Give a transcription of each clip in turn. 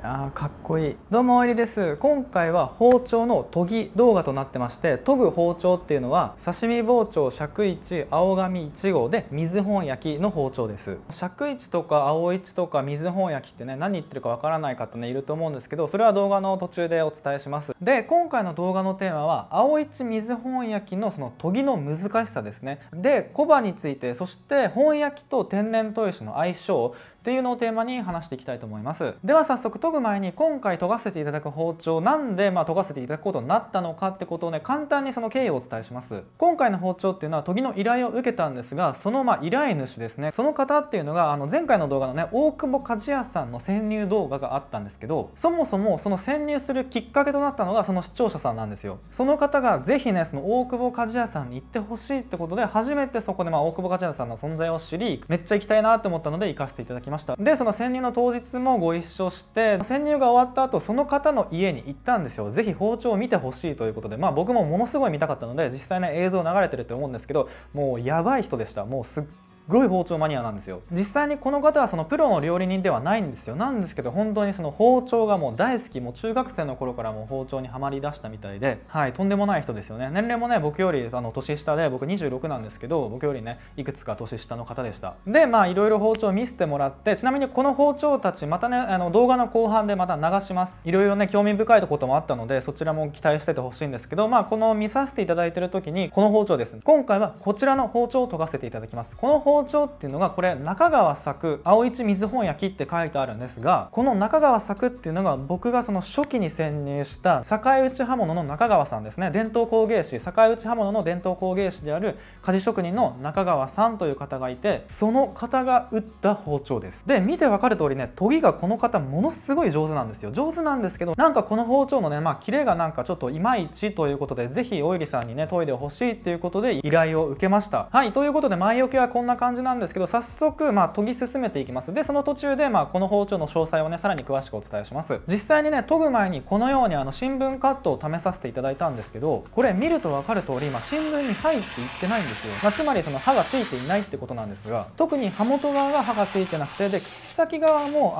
かっこいい。どうもおいりです。今回は包丁の研ぎ動画となってまして、研ぐ包丁っていうのは刺身包丁尺一青紙1号で水本焼きの包丁です。尺一とか青一とか水本焼きってね、何言ってるかわからない方ねいると思うんですけど、それは動画の途中でお伝えします。で、今回の動画のテーマは青一水本焼きのその研ぎの難しさですね。で、小刃について、そして本焼きと天然砥石の相性っていうのをテーマに話していきたいと思います。では早速研ぐ前に、今回研がせていただく包丁、なんで研がせていただくことになったのかってことをね、簡単にその経緯をお伝えします。今回の包丁っていうのは研ぎの依頼を受けたんですが、その依頼主ですね、その方っていうのが前回の動画のね、大久保鍛冶屋さんの潜入動画があったんですけど、そもそもその潜入するきっかけとなったのがその視聴者さんなんですよ。その方がぜひね、その大久保鍛冶屋さんに行ってほしいってことで、初めてそこで大久保鍛冶屋さんの存在を知り、めっちゃ行きたいなと思ったので行かせていただきました。で、その潜入の当日もご一緒して、潜入が終わった後その方の家に行ったんですよ。ぜひ包丁を見てほしいということで、僕もものすごい見たかったので、実際ね映像流れてると思うんですけど、もうやばい人でした。もうすっごい包丁マニアなんですよ。実際にこの方はそのプロの料理人ではないんですよ。なんですけど本当にその包丁がもう大好き、もう中学生の頃からもう包丁にはまりだしたみたいで、とんでもない人ですよね。年齢もね僕より年下で、僕26なんですけど、僕よりねいくつか年下の方でした。で、いろいろ包丁を見せてもらって、ちなみにこの包丁たちまたね動画の後半でまた流します。いろいろね興味深いこともあったので、そちらも期待しててほしいんですけど、この見させていただいてる時にこの包丁です。今回はこちらの包丁を研がせていただきます。この包丁っていうのがこれ中川作青一水本焼きって書いてあるんですが、この中川作っていうのが僕がその初期に潜入した堺内刃物の中川さんですね。伝統工芸士、堺内刃物の伝統工芸士である鍛冶職人の中川さんという方がいて、その方が打った包丁です。で、見てわかる通りね、研ぎがこの方ものすごい上手なんですよ。上手なんですけど、なんかこの包丁のね切れがなんかちょっといまいちということで、ぜひおいりさんにね研いでほしいっていうことで依頼を受けました。ということで前置きはこんな感じなんですけど、早速研ぎ進めていきます。で、その途中でこの包丁の詳細をねさらに詳しくお伝えします。実際にね研ぐ前にこのように新聞カットを試させていただいたんですけど、これ見ると分かる通り新聞に入っていってないんですよ。つまりその刃がついていないってことなんですが、特に刃元側が刃がついてなくて、で切っ先側も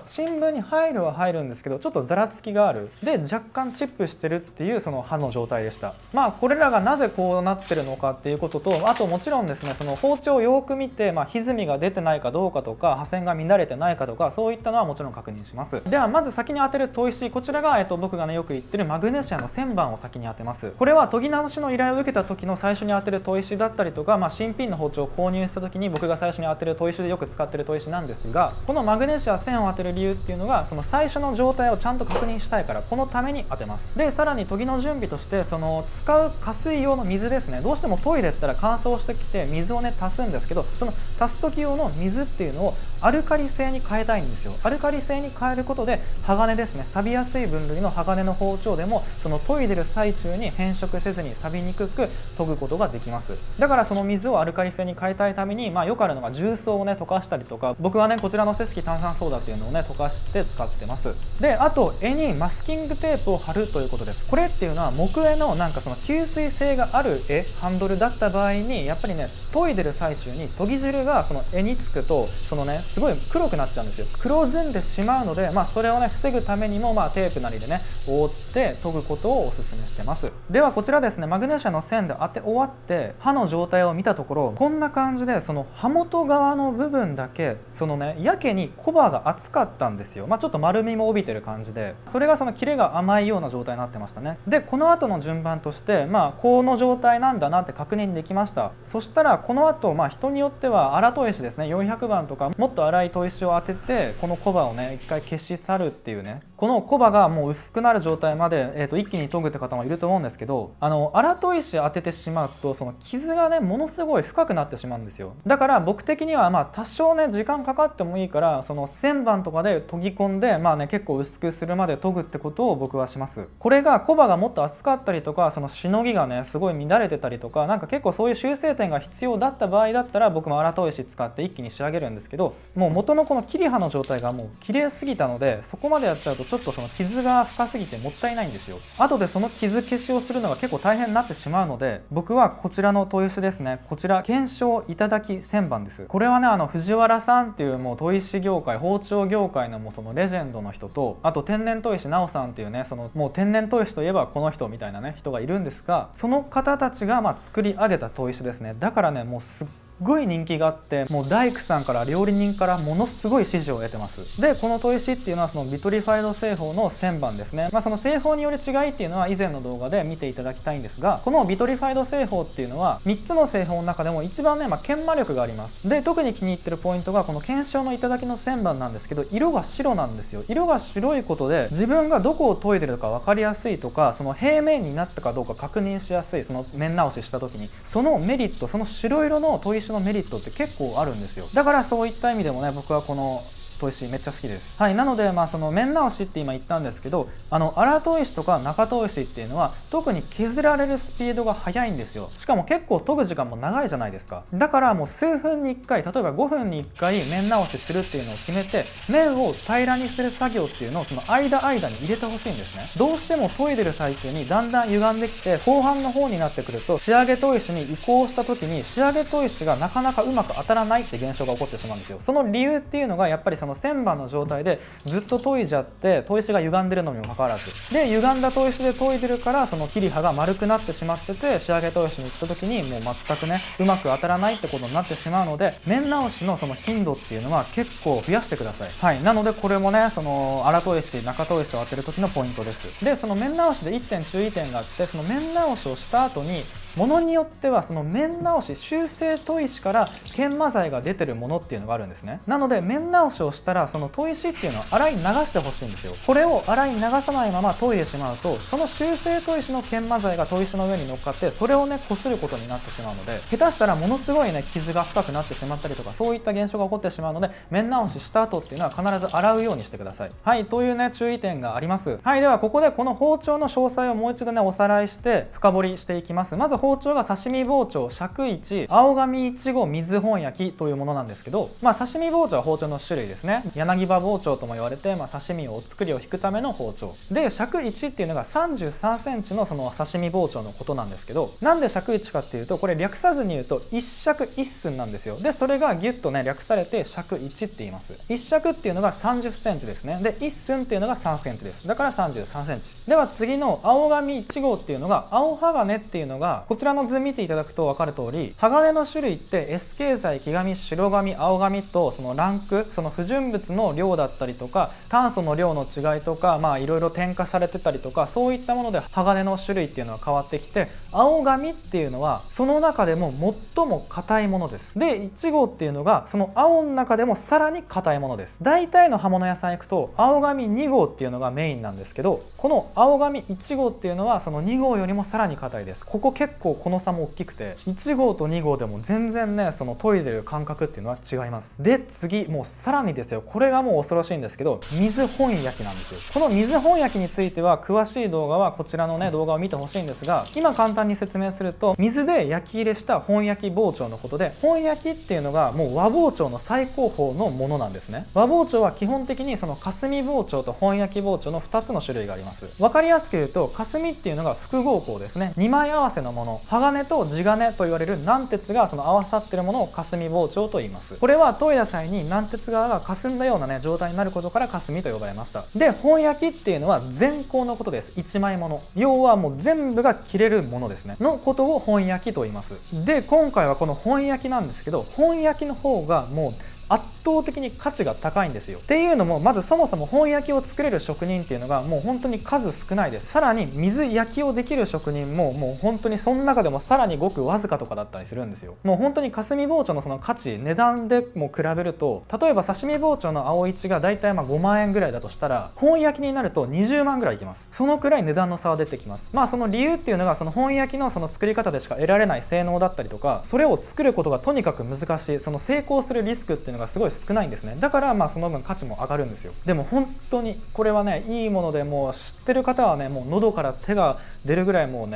新聞に入るは入るんですけど、ちょっとざらつきがある、で若干チップしてるっていうその刃の状態でした。これらがなぜこうなってるのかっていうことと、あともちろんですね、その包丁をよく見て歪みが出てないかどうかとか、破線が乱れてないかとか、そういったのはもちろん確認します。ではまず先に当てる砥石、こちらが、僕がねよく言ってるマグネシアの1000番を先に当てます。これは研ぎ直しの依頼を受けた時の最初に当てる砥石だったりとか、新品の包丁を購入した時に僕が最初に当てる砥石でよく使ってる砥石なんですが、このマグネシア1000を当てる理由っていうのが、その最初の状態をちゃんと確認したいから、このために当てます。で、さらに研ぎの準備として、その使う加水用の水ですね。どうしてもトイレったら乾燥してきて水をね足すんですけど、その足す時用の水っていうのをアルカリ性に変えたいんですよ。アルカリ性に変えることで鋼ですね、錆びやすい分類の鋼の包丁でもその研いでる最中に変色せずに錆びにくく研ぐことができます。だからその水をアルカリ性に変えたいために、よくあるのが重曹をね溶かしたりとか、僕はねこちらのセスキ炭酸ソーダっていうのをね溶かして使ってます。で、あと柄にマスキングテープを貼るということです。これっていうのは木絵のなんかその吸水性がある絵ハンドルだった場合に、やっぱりね研いでる最中に研ぎ汁がその絵につくと、そのねすごい黒くなっちゃうんですよ。黒ずんでしまうので、それをね防ぐためにもテープなりでね覆って研ぐことをおすすめしてます。ではこちらですね、マグネシアの線で当て終わって刃の状態を見たところ、こんな感じでその刃元側の部分だけそのねやけに小刃が厚かったんですよ。ちょっと丸みも帯びてる感じで、それがその切れが甘いような状態になってましたね。で、この後の順番としてこの状態なんだなって確認できました。そしたらこの後人によっては粗砥石ですね、400番とかもっと粗い砥石を当てて、この小刃をね一回消し去るっていうね、この小刃がもう薄くなる状態まで、一気に研ぐって方もいると思うんですけど、粗砥石当ててしまうとその傷がねものすごい深くなってしまうんですよ。だから僕的には多少ね時間かかってもいいから、その1000番とかで研ぎ込んで結構薄くするまで研ぐってことを僕はします。これが小刃がもっと厚かったりとか、そのしのぎがねすごい乱れてたりとか、なんか結構そういう修正点が必要だった場合だったら、僕も粗砥石使って一気に仕上げるんですけど、もう元のこの切り刃の状態がもう綺麗すぎたので、そこまでやっちゃうとちちょっとその傷が深すぎてもったいないんですよ。後でその傷消しをするのが結構大変になってしまうので、僕はこちらの砥石ですね、こちら検証いただき旋盤です。これはね藤原さんっていうもう砥石業界、包丁業界のもうそのレジェンドの人と、あと天然砥石直さんっていうね、そのもう天然砥石といえばこの人みたいなね人がいるんですが、その方たちが作り上げた砥石ですね。だからねもうすっごい人気があって、もう大工さんから料理人からものすごい支持を得てます。でこの砥石っていうのはそのビトリファイド製法の旋盤ですね。その製法による違いっていうのは以前の動画で見ていただきたいんですが、このビトリファイド製法っていうのは3つの製法の中でも一番ね、研磨力があります。で特に気に入ってるポイントがこの検証の頂の旋盤なんですけど、色が白なんですよ。色が白いことで自分がどこを研いでるか分かりやすいとか、その平面になったかどうか確認しやすい、その面直しした時にそのメリット、その白色の砥石のメリットって結構あるんですよ。だからそういった意味でもね、僕はこの砥石めっちゃ好きです。はい、なのでその面直しって今言ったんですけど、荒砥石とか中砥石っていうのは特に削られるスピードが速いんですよ。しかも結構研ぐ時間も長いじゃないですか。だからもう数分に1回、例えば5分に1回面直しするっていうのを決めて、面を平らにする作業っていうのをその間に入れてほしいんですね。どうしても研いでる最中にだんだん歪んできて、後半の方になってくると仕上げ砥石に移行した時に仕上げ砥石がなかなかうまく当たらないって現象が起こってしまうんですよ。その理由っていうのがやっぱりその旋盤の状態でずっと研いじゃって砥石が歪んでるのにもかかわらず、で歪んだ砥石で研いでるからその切り刃が丸くなってしまってて、仕上げ砥石に行った時にもう全くねうまく当たらないってことになってしまうので、面直しのその頻度っていうのは結構増やしてください。はい、なのでこれもねその荒砥石中砥石を当てる時のポイントです。でその面直しで1点注意点があって、その面直しをした後にものによってはその面直し修正砥石から研磨剤が出てるものっていうのがあるんですね。なので面直しをしたらその砥石っていうのを洗い流してほしいんですよ。これを洗い流さないまま研いでしまうと、その修正砥石の研磨剤が砥石の上に乗っかってそれをね擦ることになってしまうので、下手したらものすごいね傷が深くなってしまったりとか、そういった現象が起こってしまうので、面直しした後っていうのは必ず洗うようにしてください。はい、というね注意点があります。はい、ではここでこの包丁の詳細をもう一度ねおさらいして深掘りしていきます。まず包丁が刺身包丁尺一青紙いちご水本焼きというものなんですけど、刺身包丁は包丁の種類ですね。柳刃包丁とも言われて、刺身をお作りを引くための包丁で、尺1っていうのが33センチのその刺身包丁のことなんですけど、なんで尺1かっていうと、これ略さずに言うと1尺1寸なんですよ。でそれがギュッとね略されて尺1って言います。1尺っていうのが30センチですね。で1寸っていうのが3センチです。だから33センチでは、次の青紙1号っていうのが青鋼っていうのが、こちらの図見ていただくと分かる通り、鋼の種類って S 系材、黄紙、白紙、青紙とそのランク、その不純物の量だったりとか炭素の量の違いとか、いろいろ添加されてたりとか、そういったもので鋼の種類っていうのは変わってきて、青紙っていうのはその中でも最も硬いものです。で1号っていうのがその青の中でもさらに硬いものです。大体の刃物屋さん行くと青紙2号っていうのがメインなんですけど、この青紙1号っていうのはその2号よりもさらに硬いです。ここ結構この差も大きくて、1号と2号でも全然ねその研いでる感覚っていうのは違います。で次もうさらにですよ、これがもう恐ろしいんですけど、水本焼きなんですよ。この水本焼きについては詳しい動画はこちらのね動画を見てほしいんですが、今簡単に説明すると、水で焼き入れした本焼き包丁のことで、本焼きっていうのがもう和包丁の最高峰のものなんですね。和包丁は基本的にその霞包丁と本焼き包丁の2つの種類があります。分かりやすく言うと、霞っていうのが複合鋼ですね。2枚合わせのもの、鋼と地金と言われる軟鉄がその合わさってるものを霞包丁と言います。これは研いだ際に軟鉄側が霞んだようなね状態になることから霞と呼ばれました。で本焼きっていうのは全鋼のことです。1枚もの、要はもう全部が切れるものですねのことを本焼きと言います。で今回はこの本焼きなんですけど、本焼きの方がもう圧倒的に価値が高いんですよ。っていうのも、まずそもそも本焼きを作れる職人っていうのがもう本当に数少ないです。さらに水焼きをできる職人ももう本当にその中でもさらにごくわずかとかだったりするんですよ。もう本当に霞包丁のその価値、値段でも比べると、例えば刺身包丁の青一がだいたい5万円ぐらいだとしたら、本焼きになると20万ぐらいいきます。そのくらい値段の差は出てきます。その理由っていうのが、その本焼きのその作り方でしか得られない性能だったりとか、それを作ることがとにかく難しい、その成功するリスクっていうのがすごい少ないんですね。だからその分価値も上がるんですよ。でも本当にこれはねいいもので、もう知ってる方はねもう喉から手が出るぐらいもう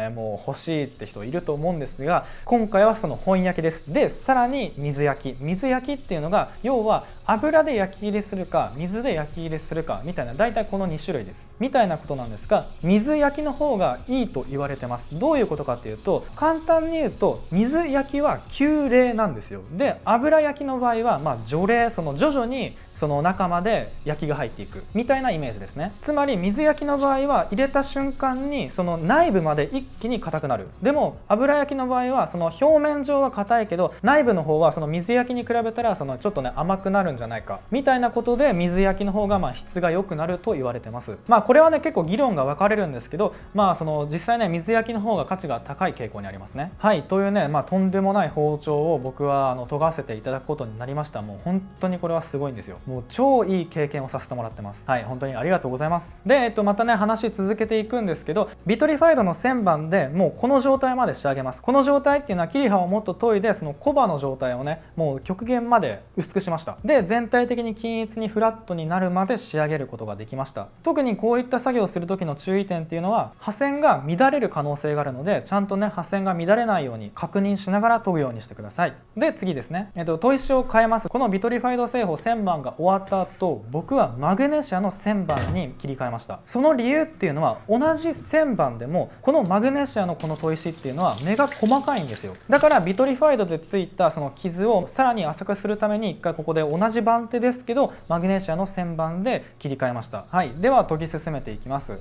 欲しいって人いると思うんですが、今回はその本焼きです。でさらに水焼きっていうのが、要は油で焼き入れするか水で焼き入れするかみたいな、大体この2種類ですみたいなことなんですが、水焼きの方がいいと言われてます。どういうことかっていうと、簡単に言うと水焼きは急冷なんですよ。で油焼きの場合は徐冷、その徐々にその中まで焼きが入っていくみたいなイメージですね。つまり水焼きの場合は入れた瞬間にその内部まで一気に硬くなる。でも油焼きの場合はその表面上は硬いけど内部の方はその水焼きに比べたらそのちょっとね甘くなるんじゃないかみたいなことで、水焼きの方が質が良くなると言われてます。これはね結構議論が分かれるんですけど、その実際ね水焼きの方が価値が高い傾向にありますね。はい、というねとんでもない包丁を僕は研がせていただくことになりました。もう本当にこれはすごいんですよ。もう超いい経験をさせてもらってます。はい、本当にありがとうございます。で、またね話続けていくんですけど、ビトリファイドの旋盤でもうこの状態まで仕上げます。この状態っていうのは切り刃をもっと研いでその小刃の状態をねもう極限まで薄くしました。で全体的に均一にフラットになるまで仕上げることができました。特にこういった作業をする時の注意点っていうのは、刃線が乱れる可能性があるので、ちゃんとね刃線が乱れないように確認しながら研ぐようにしてください。で次ですね、砥石を変えます。このビトリファイド製法旋盤が終わった後、僕はマグネシアの旋盤に切り替えました。その理由っていうのは、同じ旋盤でもこのマグネシアのこの砥石っていうのは目が細かいんですよ。だからビトリファイドでついたその傷をさらに浅くするために一回ここで同じ番手ですけどマグネシアの旋盤で切り替えました。はい、では研ぎ進めていきます。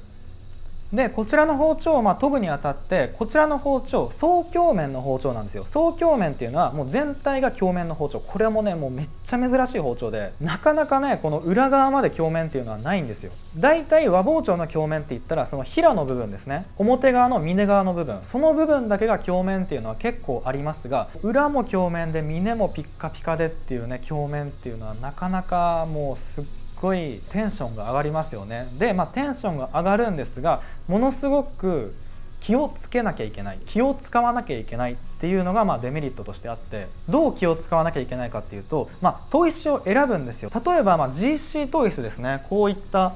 でこちらの包丁を研ぐにあたって、こちらの包丁双鏡面の包丁なんですよ。双鏡面っていうのはもう全体が鏡面の包丁。これもねもうめっちゃ珍しい包丁で、なかなかねこの裏側まで鏡面っていうのはないんですよ。だいたい和包丁の鏡面って言ったらその平の部分ですね、表側の峰側の部分、その部分だけが鏡面っていうのは結構ありますが、裏も鏡面で峰もピッカピカでっていうね鏡面っていうのはなかなかもうすごいテンションが上がりますよね。でテンションが上がるんですが、ものすごく気をつけなきゃいけない、気を使わなきゃいけないっていうのがデメリットとしてあって、どう気を使わなきゃいけないかっていうと、砥石を選ぶんですよ。例えばGC 砥石ですね。こういった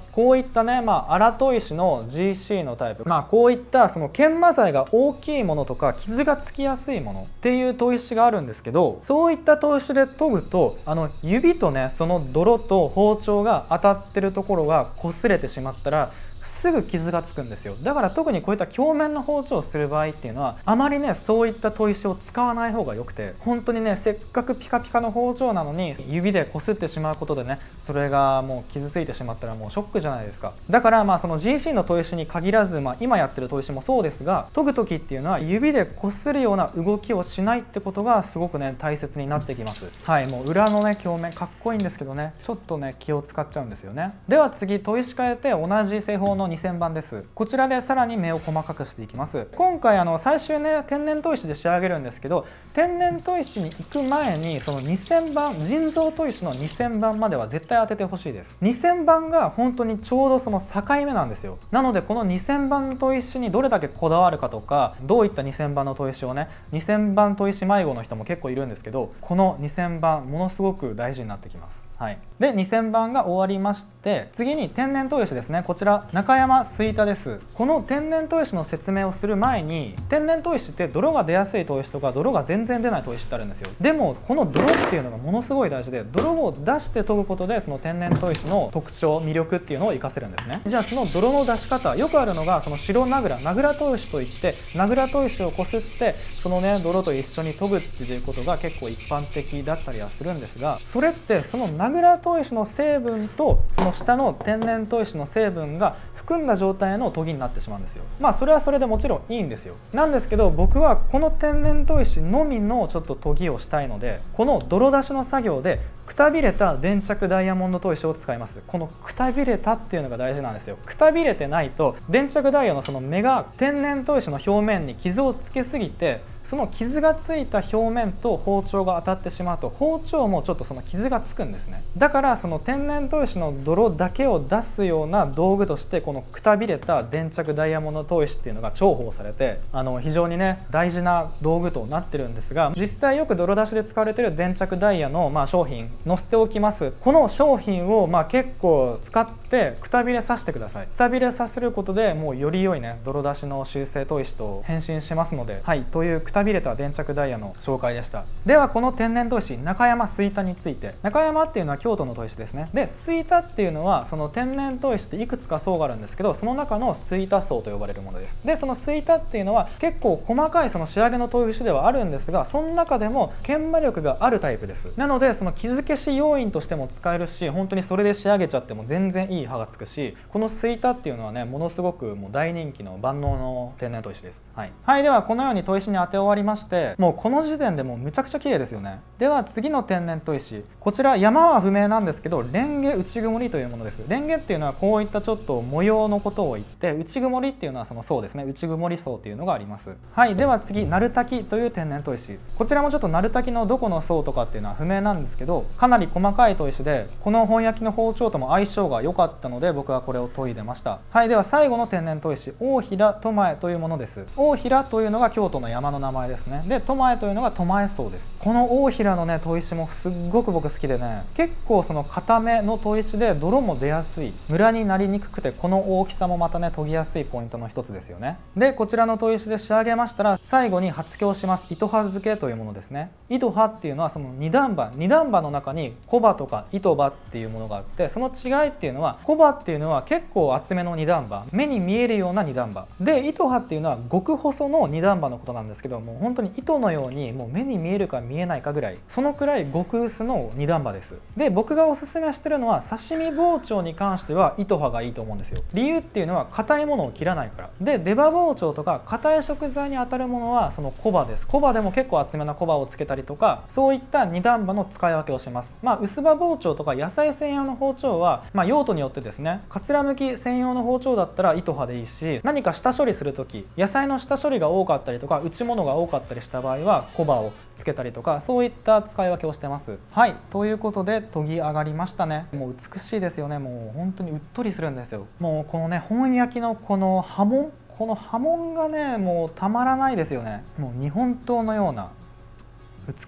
ね荒砥石の GC のタイプ、こういったその研磨材が大きいものとか傷がつきやすいものっていう砥石があるんですけど、そういった砥石で研ぐと指とねその泥と包丁が当たってるところが擦れてしまったらすぐ傷がつくんですよ。だから特にこういった鏡面の包丁をする場合っていうのは、あまりねそういった砥石を使わない方がよくて、本当にねせっかくピカピカの包丁なのに指で擦ってしまうことでね、それがもう傷ついてしまったらもうショックじゃないですか。だからその GC の砥石に限らず、今やってる砥石もそうですが、研ぐ時っていうのは指で擦るような動きをしないってことがすごくね大切になってきます。はい、もう裏のね鏡面かっこいいんですけどね、ちょっとね気を使っちゃうんですよね。では次、砥石変えて同じ製法の2000番です。こちらでさらに目を細かくしていきます。今回最終ね天然砥石で仕上げるんですけど、天然砥石に行く前にその2000番人造砥石の2000番までは絶対当ててほしいです。2000番が本当にちょうどその境目なんですよ。なのでこの2000番の砥石にどれだけこだわるかとか、どういった2000番の砥石をね、2000番砥石迷子の人も結構いるんですけど、この2000番ものすごく大事になってきます。はい、で2000番が終わりまして、次に天然砥石ですね。こちら中山吹田です。この天然砥石の説明をする前に、天然砥石って泥が出やすい砥石とか泥が全然出ない砥石ってあるんですよ。でもこの泥っていうのがものすごい大事で、泥を出して研ぐことでその天然砥石の特徴魅力っていうのを活かせるんですね。じゃあその泥の出し方、よくあるのがその白名倉砥石といって、名倉砥石をこすってそのね泥と一緒に研ぐっていうことが結構一般的だったりはするんですが、それってその名倉砥石の成分とその下の天然砥石の成分が含んだ状態の研ぎになってしまうんですよ。それはそれでもちろんいいんですよ。なんですけど僕はこの天然砥石のみのちょっと研ぎをしたいので、この泥出しの作業でくたびれた電着ダイヤモンド砥石を使います。このくたびれたっていうのが大事なんですよ。くたびれてないと電着ダイヤのその目が天然砥石の表面に傷をつけすぎて、その傷がついた表面と包丁が当たってしまうと包丁もちょっとその傷がつくんですね。だからその天然砥石の泥だけを出すような道具としてこのくたびれた電着ダイヤモンド砥石っていうのが重宝されて、非常にね大事な道具となってるんですが、実際よく泥出しで使われてる電着ダイヤの商品載せておきます。この商品を結構使ってくたびれさせてください。くたびれさせることでもうより良いね泥出しの修正砥石と変身しますので、はい、というくたかびれた電着ダイヤの紹介でした。ではこの天然砥石中山吹田について、中山っていうのは京都の砥石ですね。で吹田っていうのはその天然砥石っていくつか層があるんですけど、その中の吹田層と呼ばれるものです。でその吹田っていうのは結構細かいその仕上げの砥石ではあるんですが、その中でも研磨力があるタイプです。なのでその傷消し要因としても使えるし、本当にそれで仕上げちゃっても全然いい刃がつくし、この吹田っていうのはねものすごくもう大人気の万能の天然砥石です。はい、ではこのように砥石に当て終わりまして、もうこの時点でもうむちゃくちゃ綺麗ですよね。では次の天然砥石、こちら山は不明なんですけどレンゲ内曇りというものです。レンゲっていうのはこういったちょっと模様のことを言って、内曇りっていうのはその層ですね、内曇り層っていうのがあります。はい、では次鳴滝という天然砥石、こちらもちょっと鳴滝のどこの層とかっていうのは不明なんですけど、かなり細かい砥石でこの本焼きの包丁とも相性が良かったので僕はこれを研いでました。はい、では最後の天然砥石、大平苫江というものです。大平というのが京都の山の名前ですね。で苫江というのが苫江層です。この大平のね砥石もすっごく僕好きでね、結構その固めの砥石で泥も出やすい、ムラになりにくくて、この大きさもまたね研ぎやすいポイントの一つですよね。でこちらの砥石で仕上げましたら、最後に発強します糸刃付けというものですね。糸刃っていうのはその二段刃の中に小刃とか糸刃っていうものがあって、その違いっていうのは、小刃っていうのは結構厚めの二段刃、目に見えるような二段刃で、糸刃っていうのは極細の二段刃のことなんですけども、本当に糸のようにもう目に見えるか見えないかぐらい、そのくらい極薄の二段刃です。で僕がおすすめしてるのは刺身包丁に関しては糸刃がいいと思うんですよ。理由っていうのは硬いものを切らないから。で出刃包丁とか硬い食材に当たるものはその小刃です。小刃でも結構厚めな小刃をつけたりとか、そういった二段刃の使い分けをします。薄刃包丁とか野菜専用の包丁は、用途によってですね、かつらむき専用の包丁だったら糸刃でいいし、何か下処理する時、野菜の下処理が多かったりとか内物が多かったりした場合は小刃をつけたりとか、そういった使い分けをしてます。はい、ということで研ぎ上がりましたね。もう美しいですよね。もう本当にうっとりするんですよ。もうこのね本焼きのこの刃文、この刃文がねもうたまらないですよね。もう日本刀のような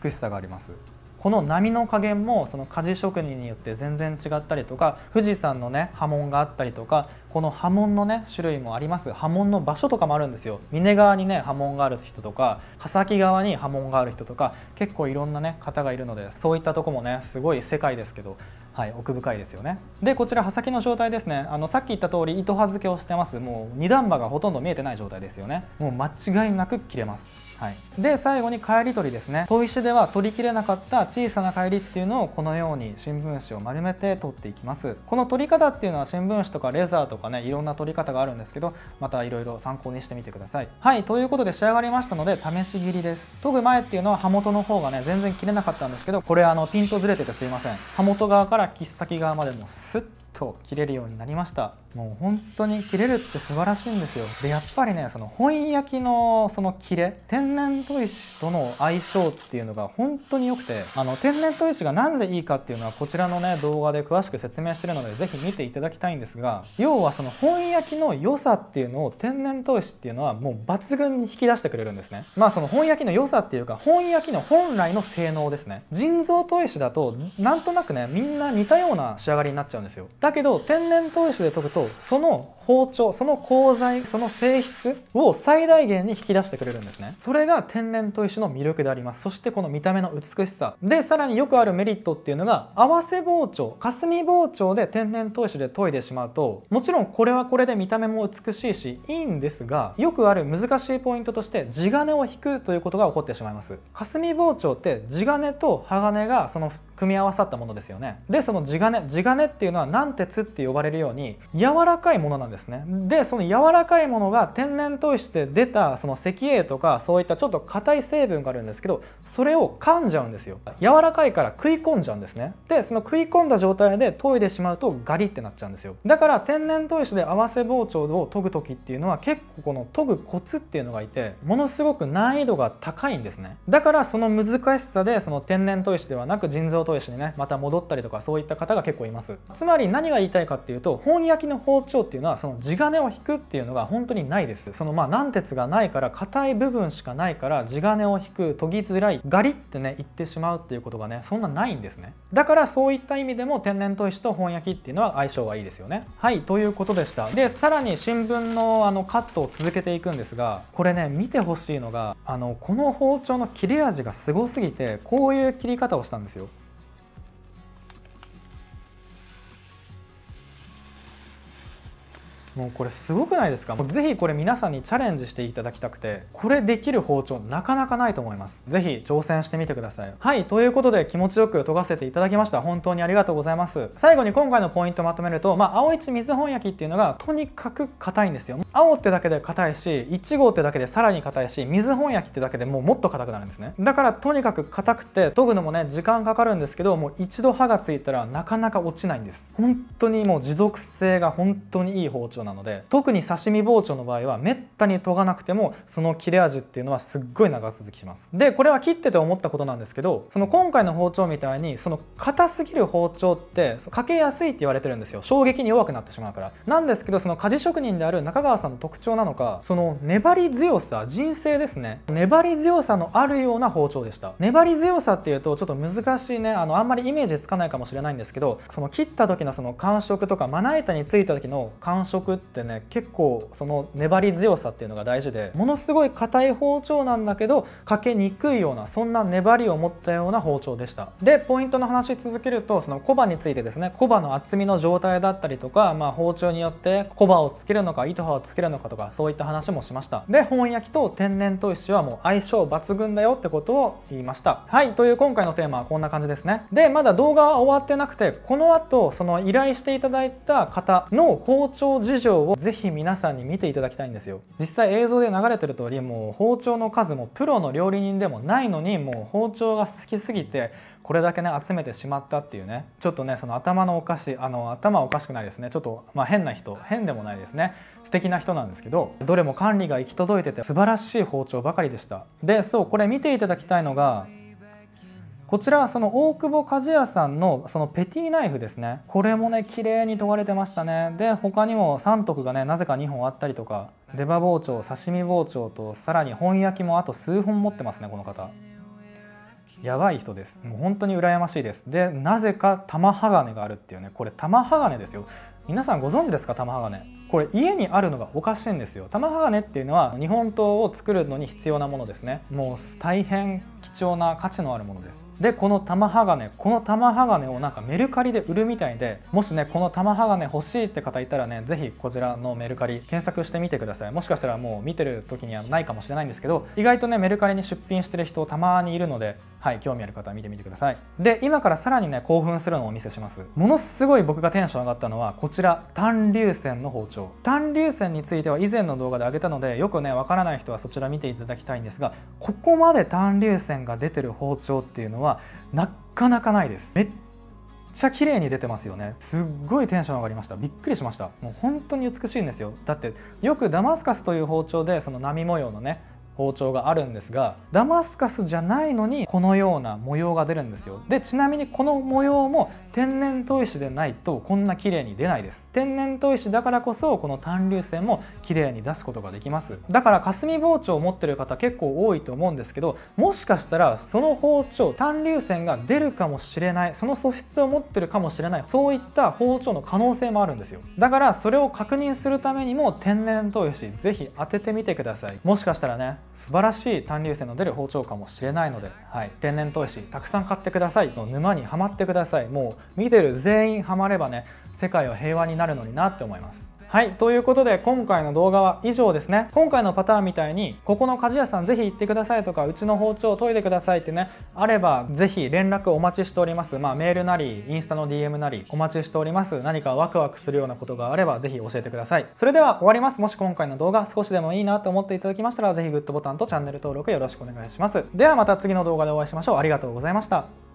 美しさがあります。この波の加減もその鍛冶職人によって全然違ったりとか、富士山のね刃文があったりとか、この刃文のね種類もあります。刃文の場所とかもあるんですよ。峰側にね刃文がある人とか、刃先側に刃文がある人とか、結構いろんなね方がいるので、そういったとこもねすごい世界ですけど、はい、奥深いですよね。でこちら刃先の状態ですね。さっき言った通り糸刃付けをしてます。もう二段刃がほとんど見えてない状態ですよね。もう間違いなく切れます。はい、で最後に返り取りですね。砥石では取りきれなかった小さな返りっていうのをこのように新聞紙を丸めて取っていきます。この取り方っていうのは新聞紙とかレザーとかね、いろんな取り方があるんですけど、またいろいろ参考にしてみてください。はい、ということで仕上がりましたので試し切りです。研ぐ前っていうのは刃元の方がね全然切れなかったんですけど、これピントずれててすいません。刃元側から切っ先側までもスッと切れるようになりました。もう本当に切れるって素晴らしいんですよ。でやっぱりねその本焼きのその切れ、天然砥石との相性っていうのが本当に良くて、天然砥石が何でいいかっていうのはこちらのね動画で詳しく説明してるのでぜひ見ていただきたいんですが、要はその本焼きの良さっていうのを天然砥石っていうのはもう抜群に引き出してくれるんですね。その本焼きの良さっていうか本焼きの本来の性能ですね。人造砥石だとなんとなくねみんな似たような仕上がりになっちゃうんですよ。だけど天然砥石で研ぐとその包丁、その鋼材、その性質を最大限に引き出してくれるんですね。それが天然砥石の魅力であります。そしてこの見た目の美しさで、さらによくあるメリットっていうのが、合わせ包丁、霞包丁で天然砥石で研いでしまうと、もちろんこれはこれで見た目も美しいしいいんですが、よくある難しいポイントとして地金を引くということが起こってしまいます。霞包丁って地金と刃金がその組み合わさったものですよね。でその地金っていうのは軟鉄って呼ばれるように柔らかいものなんですね。でその柔らかいものが天然砥石で出たその石英とかそういったちょっと硬い成分があるんですけど、それを噛んじゃうんですよ。柔らかいから食い込んじゃうんですね。でその食い込んだ状態で研いでしまうとガリってなっちゃうんですよ。だから天然砥石で合わせ包丁を研ぐ時っていうのは結構この研ぐコツっていうのがいて、ものすごく難易度が高いんですね。だからその難しさでその天然砥石ではなく人造砥砥石にねまた戻ったりとか、そういった方が結構います。つまり何が言いたいかっていうと、本焼きの包丁っていうのはその地金を引くっていうのが本当にないです。その軟鉄がないから、硬い部分しかないから地金を引く、研ぎづらい、ガリってねいってしまうっていうことがねそんなないんですね。だからそういった意味でも天然砥石と本焼きっていうのは相性はいいですよね。はい、ということでした。でさらに新聞のカットを続けていくんですが、これね見てほしいのがこの包丁の切れ味がすごすぎて、こういう切り方をしたんですよ。もうこれすごくないですか？もうぜひこれ皆さんにチャレンジしていただきたくて、これできる包丁なかなかないと思います。ぜひ挑戦してみてください。はい、ということで気持ちよく研がせていただきました。本当にありがとうございます。最後に今回のポイントをまとめると、青一水本焼きっていうのがとにかく硬いんですよ。青ってだけで硬いし、1号ってだけでさらに硬いし、水本焼きってだけでもっと硬くなるんですね。だからとにかく硬くて研ぐのもね時間かかるんですけど、もう一度刃がついたらなかなか落ちないんです。本当にもう持続性が本当にいい包丁なので、特に刺身包丁の場合はめったに研がなくてもその切れ味っていうのはすっごい長続きします。でこれは切ってて思ったことなんですけど、その今回の包丁みたいにその硬すぎる包丁ってかけやすいって言われてるんですよ。衝撃に弱くなってしまうから。なんですけど、その鍛冶職人である中川さんの特徴なのか、その粘り強さ、人生ですね、粘り強さのあるような包丁でした。粘り強さっていうとちょっと難しいね、あんまりイメージつかないかもしれないんですけど、その切った時のその感触とか、まな板についた時の感触ってね、結構その粘り強さっていうのが大事で、ものすごい硬い包丁なんだけどかけにくいような、そんな粘りを持ったような包丁でした。でポイントの話続けると、その小刃についてですね、小刃の厚みの状態だったりとか、包丁によって小刃をつけるのか糸刃をつけるのかとか、そういった話もしました。で本焼きと天然砥石はもう相性抜群だよってことを言いました。はい、という今回のテーマはこんな感じですね。でまだ動画は終わってなくて、この後その依頼していただいた方の包丁事情をぜひ皆さんに見ていただきたいんですよ。実際映像で流れてる通り、もう包丁の数もプロの料理人でもないのに、もう包丁が好きすぎてこれだけね集めてしまったっていうね、ちょっとねその頭のおかしい、頭おかしくないですね、ちょっと変な人、変でもないですね、素敵な人なんですけど、どれも管理が行き届いてて素晴らしい包丁ばかりでした。でそう、これ見ていただきたいのが、こちらその大久保鍛冶屋さんのそのペティナイフですね。これもね綺麗に研がれてましたね。で他にも三徳がねなぜか2本あったりとか、出刃包丁、刺身包丁とさらに本焼きもあと数本持ってますね。この方やばい人です。もう本当に羨ましいです。でなぜか玉鋼があるっていうね、これ玉鋼ですよ。皆さんご存知ですか？玉鋼、これ家にあるのがおかしいんですよ。玉鋼っていうのは日本刀を作るのに必要なものですね。もう大変貴重な価値のあるものです。でこの玉鋼をなんかメルカリで売るみたいで、もしねこの玉鋼欲しいって方いたらね、是非こちらのメルカリ検索してみてください。もしかしたらもう見てる時にはないかもしれないんですけど、意外とねメルカリに出品してる人たまにいるので、はい、興味ある方は見てみてください。で今からさらにね興奮するのをお見せします。ものすごい僕がテンション上がったのはこちら、短流線の包丁。短流線については以前の動画で上げたので、よくねわからない人はそちら見ていただきたいんですが、ここまで短流線が出てる包丁っていうのはなかなかないです。めっちゃ綺麗に出てますよね。すっごいテンション上がりました。びっくりしました。もう本当に美しいんですよ。だってよくダマスカスという包丁でその波模様のね包丁があるんですが、ダマスカスじゃないのにこのような模様が出るんですよ。でちなみにこの模様も天然砥石でないとこんな綺麗に出ないです。天然砥石だからこそこの短流線も綺麗に出すことができます。だから霞包丁を持ってる方結構多いと思うんですけど、もしかしたらその包丁短流線が出るかもしれない、その素質を持ってるかもしれない、そういった包丁の可能性もあるんですよ。だからそれを確認するためにも天然砥石ぜひ当ててみてください。もしかしたらね素晴らしい短流線の出る包丁かもしれないので、はい、天然砥石たくさん買ってください。沼にはまってください。もう見てる全員ハマればね世界は平和になるのになって思います。はい、ということで今回の動画は以上ですね。今回のパターンみたいにここの鍛冶屋さんぜひ行ってくださいとか、うちの包丁を研いでくださいってねあれば、ぜひ連絡お待ちしております。メールなりインスタの DM なりお待ちしております。何かワクワクするようなことがあればぜひ教えてください。それでは終わります。もし今回の動画少しでもいいなと思っていただきましたら、ぜひグッドボタンとチャンネル登録よろしくお願いします。ではまた次の動画でお会いしましょう。ありがとうございました。